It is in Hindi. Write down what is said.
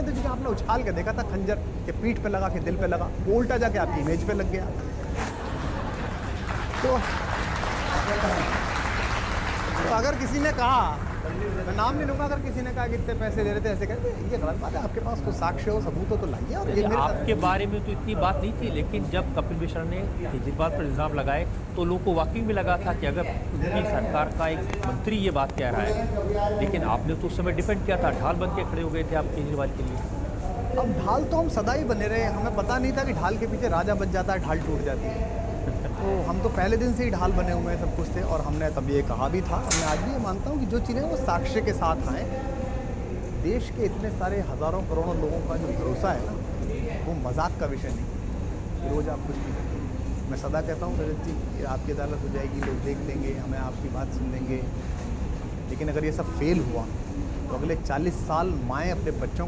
मैंने तो क्योंकि आपने उछाल के देखा था खंजर के पीठ पे लगा के दिल पे लगा, वो उल्टा जाके आपकी इमेज पे लग गया। तो अगर किसी ने कहा, मैं नाम नहीं लूंगा, अगर किसी ने कहा कि इतने पैसे दे रहे थे ऐसे कहते, ये गलत बात है। आपके पास कुछ साक्ष्य हो, सबूत हो तो लाइए। और ये मेरे आपके बारे में तो इतनी बात नहीं थी, लेकिन जब कपिल मिश्रा ने केजरीवाल पर इल्ज़ाम लगाए तो लोगों को वाकई में लगा था कि अगर उनकी सरकार का एक मंत्री ये बात कह रहा है, लेकिन आपने तो उस समय डिफेंड किया था, ढाल बन के खड़े हो गए थे आप केजरीवाल के लिए। अब ढाल तो हम सदा ही बने रहे, हमें पता नहीं था कि ढाल के पीछे राजा बच जाता है, ढाल टूट जाती है। तो हम तो पहले दिन से ही ढाल बने हुए हैं, सब कुछ थे। और हमने तब ये कहा भी था, मैं आज भी ये मानता हूँ कि जो चीज़ें वो साक्ष्य के साथ आए। देश के इतने सारे हज़ारों करोड़ों लोगों का जो भरोसा है ना, वो मजाक का विषय नहीं। रोज़ आप कुछ नहीं करते। मैं सदा कहता हूँ रजत जी कि आपकी अदालत हो जाएगी, लोग देख लेंगे, हमें आपकी बात सुन लेंगे, लेकिन अगर ये सब फेल हुआ तो अगले 40 साल माएँ अपने बच्चों